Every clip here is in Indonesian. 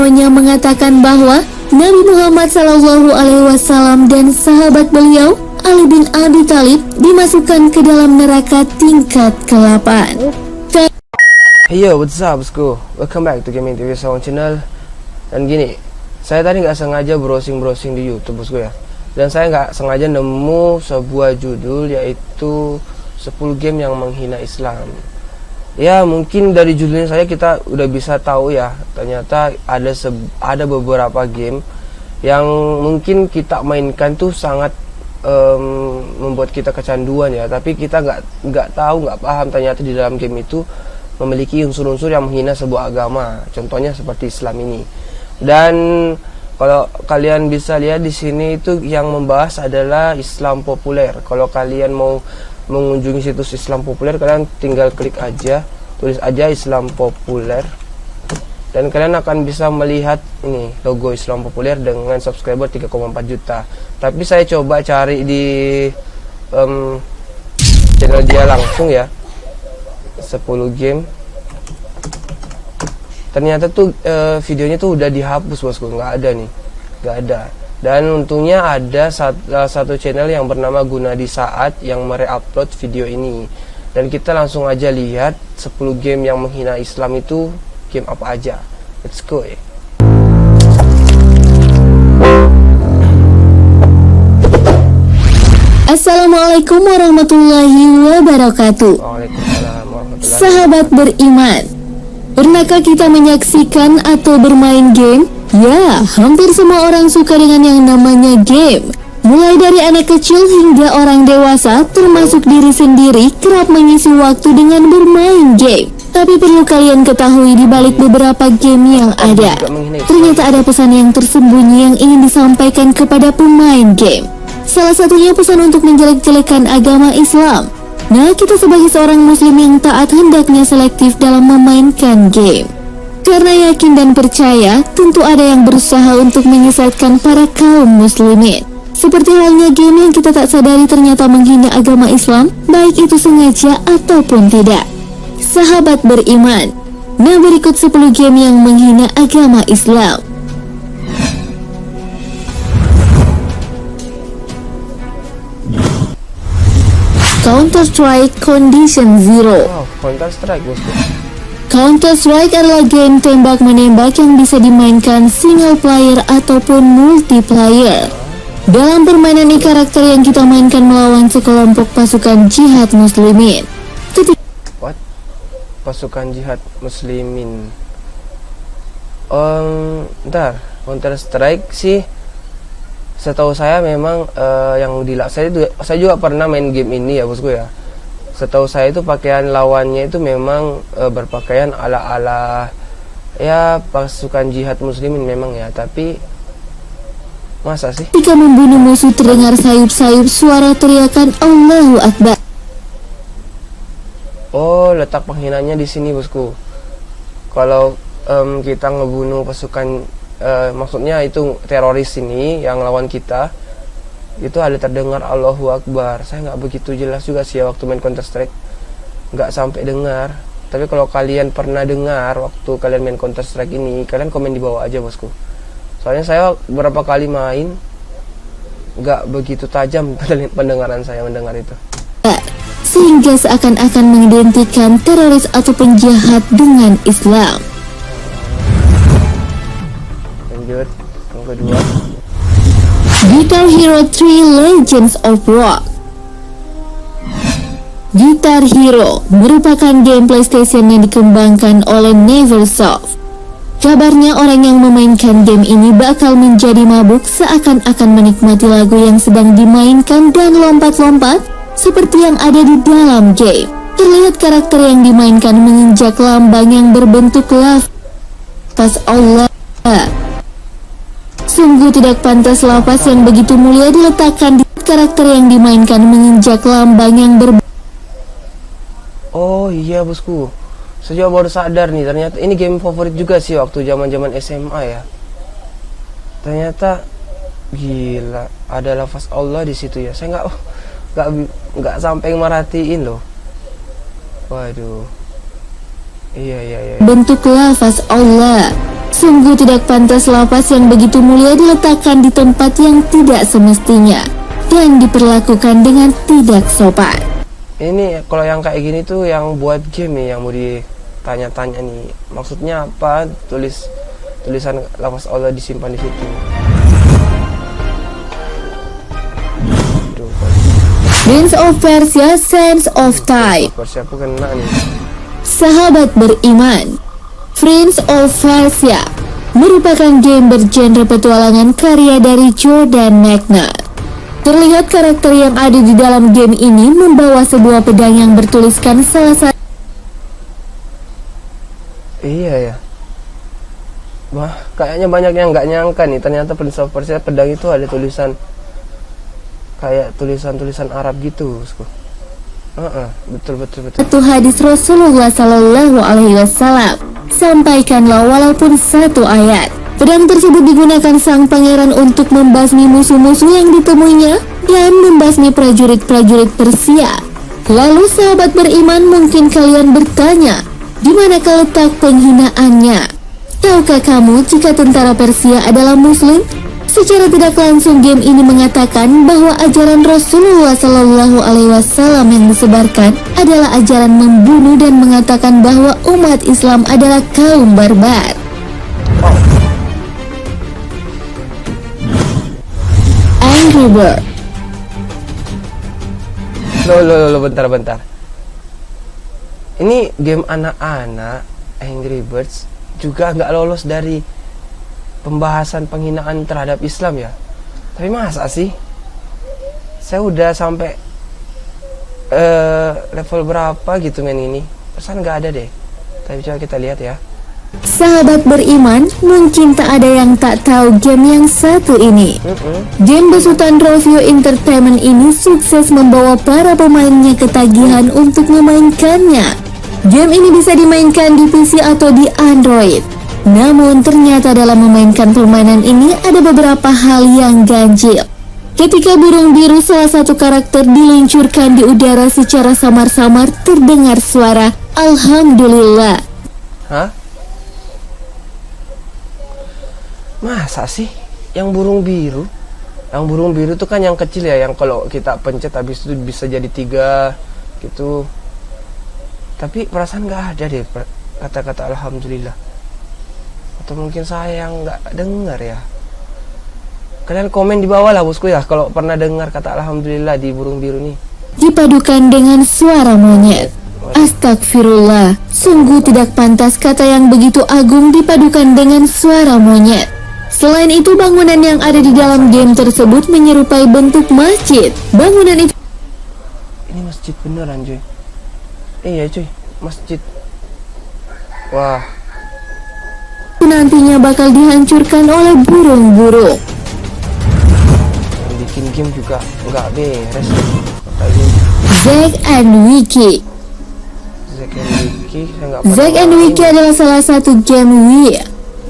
Nya mengatakan bahwa Nabi Muhammad SAW dan sahabat beliau Ali bin Abi Thalib dimasukkan ke dalam neraka tingkat ke-8. Hey yo, what's up bosku? Welcome back to Gaming TV Sound Channel. Dan gini, saya tadi nggak sengaja browsing di YouTube bosku ya. Dan saya nggak sengaja nemu sebuah judul yaitu 10 game yang menghina Islam. Ya mungkin dari judulnya saya kita udah bisa tahu ya, ternyata ada beberapa game yang mungkin kita mainkan tuh sangat membuat kita kecanduan ya, tapi kita nggak tahu, nggak paham ternyata di dalam game itu memiliki unsur-unsur yang menghina sebuah agama, contohnya seperti Islam ini. Dan kalau kalian bisa lihat di sini itu yang membahas adalah Islam populer. Kalau kalian mau mengunjungi situs Islam populer, kalian tinggal klik aja, tulis aja Islam populer, dan kalian akan bisa melihat ini logo Islam populer dengan subscriber 3,4 juta. Tapi saya coba cari di channel dia langsung ya, 10 game. Ternyata tuh videonya tuh udah dihapus bosku, nggak ada nih, nggak ada. Dan untungnya ada satu channel yang bernama Gunadi Saat yang mereupload video ini. Dan kita langsung aja lihat 10 game yang menghina Islam itu game apa aja. Let's go ya. Assalamualaikum warahmatullahi wabarakatuh. Waalaikumsalam warahmatullahi wabarakatuh. Sahabat beriman, pernahkah kita menyaksikan atau bermain game? Ya, hampir semua orang suka dengan yang namanya game. Mulai dari anak kecil hingga orang dewasa, termasuk diri sendiri, kerap mengisi waktu dengan bermain game. Tapi perlu kalian ketahui, di balik beberapa game yang ada, ternyata ada pesan yang tersembunyi yang ingin disampaikan kepada pemain game. Salah satunya pesan untuk menjelek-jelekan agama Islam. Nah, kita sebagai seorang muslim yang taat hendaknya selektif dalam memainkan game. Karena yakin dan percaya, tentu ada yang berusaha untuk menyesatkan para kaum muslimin. Seperti halnya game yang kita tak sadari ternyata menghina agama Islam, baik itu sengaja ataupun tidak. Sahabat beriman, nah berikut 10 game yang menghina agama Islam. Counter-Strike Condition Zero. Wow, Counter-Strike bosku. Counter-Strike adalah game tembak-menembak yang bisa dimainkan single player ataupun multiplayer. Dalam permainan ini, karakter yang kita mainkan melawan sekelompok pasukan jihad muslimin. What? Pasukan jihad muslimin. Bentar, Counter-Strike sih setahu saya memang saya juga pernah main game ini ya bosku ya. Setahu saya itu pakaian lawannya itu memang berpakaian ala-ala ya pasukan jihad muslimin memang ya, tapi masa sih? Ketika membunuh musuh terdengar sayup-sayup suara teriakan Allahu Akbar. Oh, letak penghinanya di sini bosku. Kalau kita ngebunuh pasukan maksudnya itu teroris ini yang lawan kita, itu ada terdengar Allahu Akbar. Saya nggak begitu jelas juga sih ya waktu main Counter Strike, nggak sampai dengar. Tapi kalau kalian pernah dengar waktu kalian main Counter Strike ini, kalian komen di bawah aja bosku. Soalnya saya beberapa kali main nggak begitu tajam pendengaran saya mendengar itu. Sehingga seakan-akan mengidentikan teroris atau penjahat dengan Islam. Lanjut yang kedua. Guitar Hero 3 Legends of Rock. Guitar Hero merupakan game PlayStation yang dikembangkan oleh Neversoft. Kabarnya orang yang memainkan game ini bakal menjadi mabuk seakan-akan menikmati lagu yang sedang dimainkan dan lompat-lompat seperti yang ada di dalam game. Terlihat karakter yang dimainkan menginjak lambang yang berbentuk lafaz Allah. Sungguh tidak pantas lafaz yang begitu mulia diletakkan di karakter yang dimainkan menginjak lambang yang Oh iya bosku, saya juga baru sadar nih, ternyata ini game favorit juga sih waktu zaman-zaman SMA ya. Ternyata gila, ada lafaz Allah di situ ya. Saya nggak sampai merhatiin loh. Waduh. Iya. bentuk lafaz Allah. Sungguh tidak pantas lapas yang begitu mulia diletakkan di tempat yang tidak semestinya dan diperlakukan dengan tidak sopan. Ini kalau yang kayak gini tuh yang buat game nih, yang mau ditanya-tanya nih, maksudnya apa? Tulisan lafaz Allah disimpan di situ. Prince of Persia: Sands of Time. Persia aku kena nih. Sahabat beriman, Prince of Persia merupakan game bergenre petualangan karya dari Jordan McNair. Terlihat karakter yang ada di dalam game ini membawa sebuah pedang yang bertuliskan salah satu. Iya ya. Wah, kayaknya banyak yang nggak nyangka nih, ternyata Prince of Persia pedang itu ada tulisan kayak tulisan Arab gitu, bosku. Betul. Satu hadis Rasulullah Sallallahu Alaihi Wasallam, sampaikanlah walaupun satu ayat. Pedang tersebut digunakan sang pangeran untuk membasmi musuh-musuh yang ditemuinya dan membasmi prajurit-prajurit Persia. Lalu sahabat beriman, mungkin kalian bertanya, di manakah letak penghinaannya? Tahukah kamu jika tentara Persia adalah Muslim? Secara tidak langsung game ini mengatakan bahwa ajaran Rasulullah Sallallahu Alaihi Wasallam yang disebarkan adalah ajaran membunuh dan mengatakan bahwa umat Islam adalah kaum barbar. Angry Bird. Lo, bentar. Ini game anak-anak, Angry Birds, juga nggak lolos dari pembahasan penghinaan terhadap Islam ya. Tapi masa sih? Saya udah sampai level berapa gitu main ini? Pesan nggak ada deh. Tapi coba kita lihat ya. Sahabat beriman, mungkin tak ada yang tak tahu game yang satu ini. Game besutan Rovio Entertainment ini sukses membawa para pemainnya ketagihan untuk memainkannya. Game ini bisa dimainkan di PC atau di Android. Namun ternyata dalam memainkan permainan ini ada beberapa hal yang ganjil. Ketika burung biru salah satu karakter diluncurkan di udara secara samar-samar, terdengar suara Alhamdulillah. Hah? Masa sih? Yang burung biru? Yang burung biru itu kan yang kecil ya, yang kalau kita pencet habis itu bisa jadi 3 gitu. Tapi perasaan nggak ada deh kata-kata Alhamdulillah. Atau mungkin saya yang nggak dengar ya. Kalian komen di bawah lah bosku ya, kalau pernah dengar kata Alhamdulillah di burung biru nih. Dipadukan dengan suara monyet. Astagfirullah, sungguh tidak pantas kata yang begitu agung dipadukan dengan suara monyet. Selain itu, bangunan yang ada di dalam game tersebut menyerupai bentuk masjid. Bangunan itu Ini masjid beneran cuy. Iya cuy, masjid. Wah, nantinya bakal dihancurkan oleh burung-burung. yang bikin game juga nggak beres. Zack and Wiki. Zack and Wiki adalah salah satu game Wii.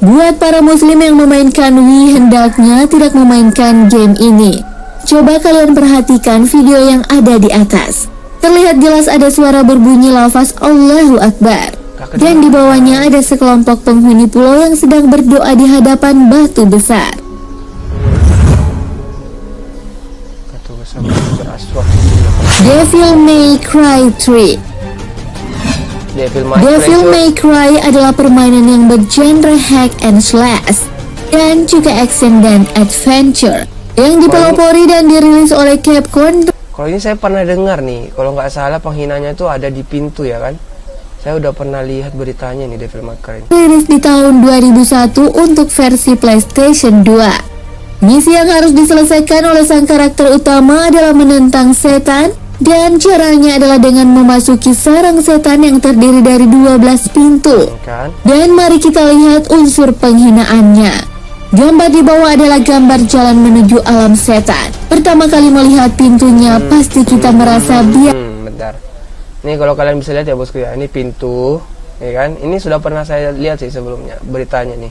Buat para muslim yang memainkan Wii, hendaknya tidak memainkan game ini. Coba kalian perhatikan video yang ada di atas. Terlihat jelas ada suara berbunyi lafaz Allahu Akbar. Dan di bawahnya ada sekelompok penghuni pulau yang sedang berdoa di hadapan batu besar. Devil May Cry 3. Devil May Cry adalah permainan yang bergenre hack and slash dan juga action dan adventure yang dipelopori dan dirilis oleh Capcom. Kalau ini saya pernah dengar nih, kalau nggak salah penghinanya itu ada di pintu ya kan? Saya udah pernah lihat beritanya nih Devil May Cry. Rilis di tahun 2001 untuk versi PlayStation 2. Misi yang harus diselesaikan oleh sang karakter utama adalah menentang setan, dan caranya adalah dengan memasuki sarang setan yang terdiri dari 12 pintu. Dan mari kita lihat unsur penghinaannya. Gambar di bawah adalah gambar jalan menuju alam setan. Pertama kali melihat pintunya, pasti kita merasa bentar. Nih kalau kalian bisa lihat ya bosku ya, ini pintu, ya kan? Ini sudah pernah saya lihat sih sebelumnya beritanya nih.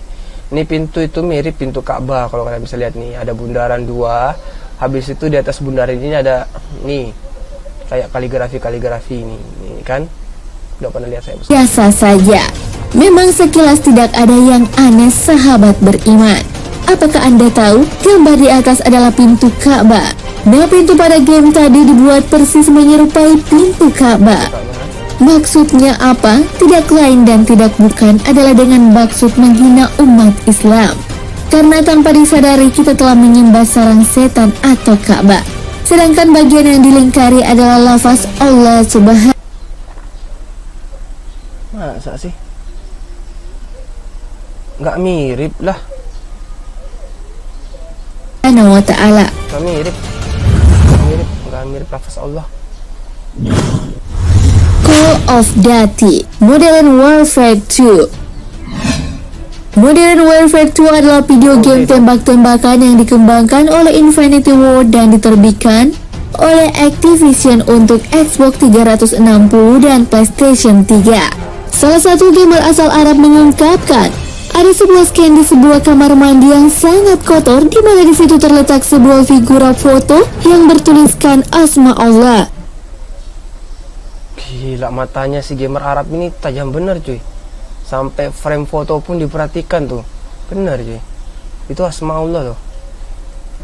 Ini pintu itu mirip pintu Ka'bah kalau kalian bisa lihat nih, ada bundaran 2. Habis itu di atas bundaran ini ada nih kayak kaligrafi ini, kan? Udah pernah lihat saya bosku. Biasa saja. Memang sekilas tidak ada yang aneh sahabat beriman. Apakah Anda tahu gambar di atas adalah pintu Ka'bah? Nah, pintu pada game tadi dibuat persis menyerupai pintu Ka'bah. Maksudnya apa? Tidak lain dan tidak bukan adalah dengan maksud menghina umat Islam. Karena tanpa disadari kita telah menyembah sarang setan atau Ka'bah. Sedangkan bagian yang dilingkari adalah lafaz Allah Subhanahu. Masa sih? Nggak mirip lah. wa Ta'ala. Nggak mirip. Nggak mirip lafaz Allah. Call of Duty Modern Warfare 2. Modern Warfare 2 adalah video game tembak-tembakan yang dikembangkan oleh Infinity Ward dan diterbitkan oleh Activision untuk Xbox 360 dan PlayStation 3. Salah satu gamer asal Arab mengungkapkan, ada sebuah scan di sebuah kamar mandi yang sangat kotor, di mana di situ terletak sebuah figura foto yang bertuliskan asma Allah. Gila, matanya si gamer Arab ini tajam bener cuy. Sampai frame foto pun diperhatikan tuh. Bener cuy. Itu asma Allah loh.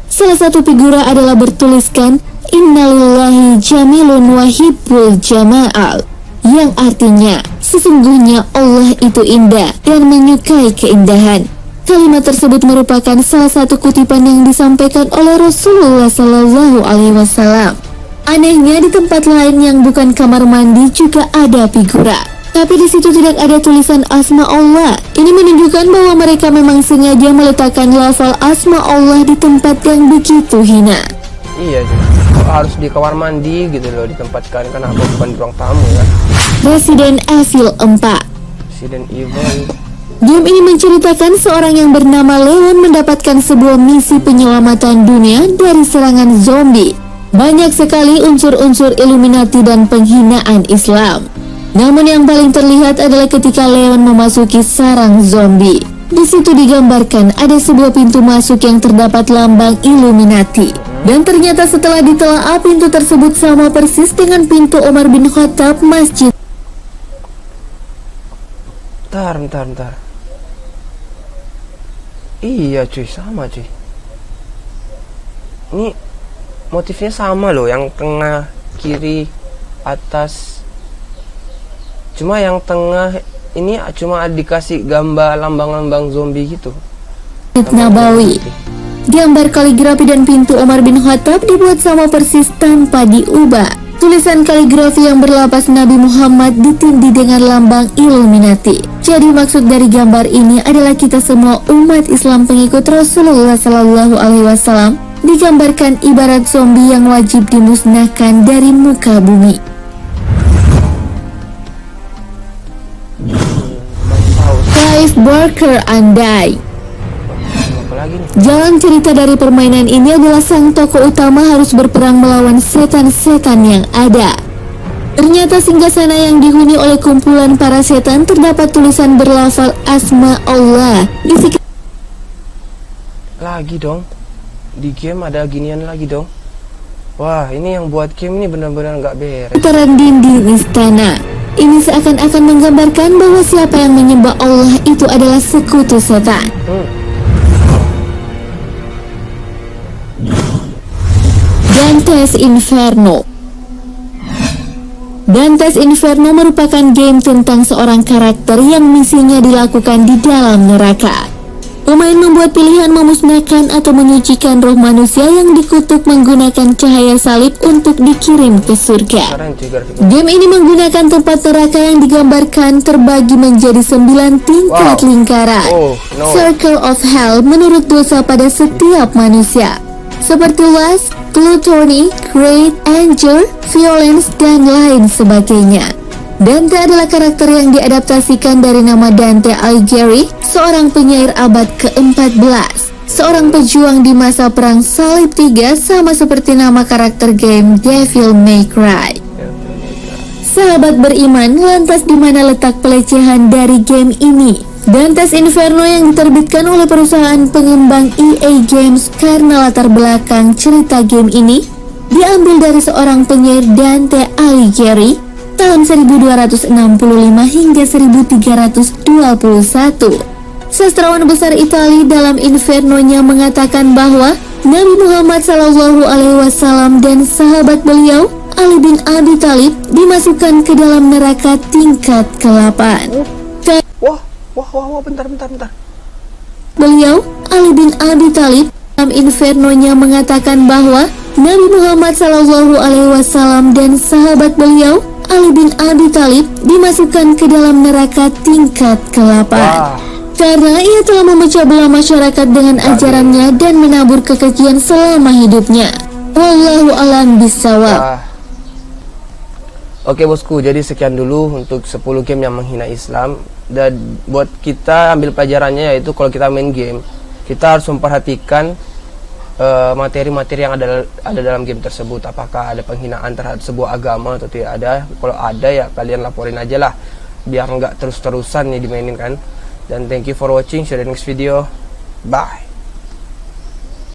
Salah satu figura adalah bertuliskan Innalillahi jamilun wahibbul jama'al, yang artinya sesungguhnya Allah itu indah dan menyukai keindahan. Kalimat tersebut merupakan salah satu kutipan yang disampaikan oleh Rasulullah Sallallahu Alaihi Wasallam. Anehnya di tempat lain yang bukan kamar mandi juga ada figura, tapi di situ tidak ada tulisan asma Allah. Ini menunjukkan bahwa mereka memang sengaja meletakkan lafal asma Allah di tempat yang begitu hina. Iya cuy. Kok harus di kamar mandi gitu loh ditempatkan, kenapa bukan di ruang tamu ya? Resident Evil 4. Resident Evil. Game ini menceritakan seorang yang bernama Leon mendapatkan sebuah misi penyelamatan dunia dari serangan zombie. Banyak sekali unsur-unsur Illuminati dan penghinaan Islam. Namun yang paling terlihat adalah ketika Leon memasuki sarang zombie. Di situ digambarkan ada sebuah pintu masuk yang terdapat lambang Illuminati. Dan ternyata setelah ditelaah, pintu tersebut sama persis dengan pintu Umar bin Khattab Masjid. Bentar. Iya cuy, sama cuy. Ini motifnya sama loh, yang tengah, kiri, atas. Cuma yang tengah ini cuma dikasih gambar lambang-lambang zombie gitu. Nabawi. Gambar kaligrafi dan pintu Umar bin Khattab dibuat sama persis tanpa diubah. Tulisan kaligrafi yang berlapas Nabi Muhammad ditindih dengan lambang Illuminati. Jadi maksud dari gambar ini adalah kita semua umat Islam pengikut Rasulullah Sallallahu Alaihi Wasallam digambarkan ibarat zombie yang wajib dimusnahkan dari muka bumi. Clive Barker andai. Jalan cerita dari permainan ini adalah sang tokoh utama harus berperang melawan setan-setan yang ada. Ternyata singgasana yang dihuni oleh kumpulan para setan terdapat tulisan berlafal asma Allah di lagi dong. Di game ada ginian lagi dong. Wah, ini yang buat game ini benar-benar nggak beres. sekitaran dinding istana. Ini seakan-akan menggambarkan bahwa siapa yang menyembah Allah itu adalah sekutu setan. Dante's Inferno. Dante's Inferno merupakan game tentang seorang karakter yang misinya dilakukan di dalam neraka. Pemain membuat pilihan memusnahkan atau menyucikan roh manusia yang dikutuk menggunakan cahaya salib untuk dikirim ke surga. Game ini menggunakan tempat neraka yang digambarkan terbagi menjadi 9 tingkat lingkaran. Circle of Hell menurut dosa pada setiap manusia, seperti lust, gluttony, greed, anger, violence, dan lain sebagainya. Dante adalah karakter yang diadaptasikan dari nama Dante Alighieri, seorang penyair abad ke-14, seorang pejuang di masa Perang Salib III, sama seperti nama karakter game Devil May Cry. Sahabat beriman, lantas di mana letak pelecehan dari game ini? Dante's Inferno yang diterbitkan oleh perusahaan pengembang EA Games karena latar belakang cerita game ini diambil dari seorang penyair Dante Alighieri tahun 1265 hingga 1321. Sastrawan besar Italia dalam Inferno-nya mengatakan bahwa Nabi Muhammad SAW dan sahabat beliau Ali bin Abi Thalib dimasukkan ke dalam neraka tingkat ke-8. Wah, bentar. Beliau, Ali bin Abi Thalib, dalam Inferno-nya mengatakan bahwa Nabi Muhammad SAW dan sahabat beliau, Ali bin Abi Thalib, dimasukkan ke dalam neraka tingkat ke-8. Karena ia telah memecah belah masyarakat dengan ajarannya dan menabur kekejian selama hidupnya. Wallahu a'lam bishawab. Oke bosku, jadi sekian dulu untuk 10 game yang menghina Islam. Dan buat kita ambil pelajarannya yaitu kalau kita main game, kita harus memperhatikan materi-materi yang ada dalam game tersebut. Apakah ada penghinaan terhadap sebuah agama atau tidak ada. Kalau ada ya kalian laporin aja lah, biar nggak terus-terusan nih dimainin kan. Dan thank you for watching, see you in the next video, bye.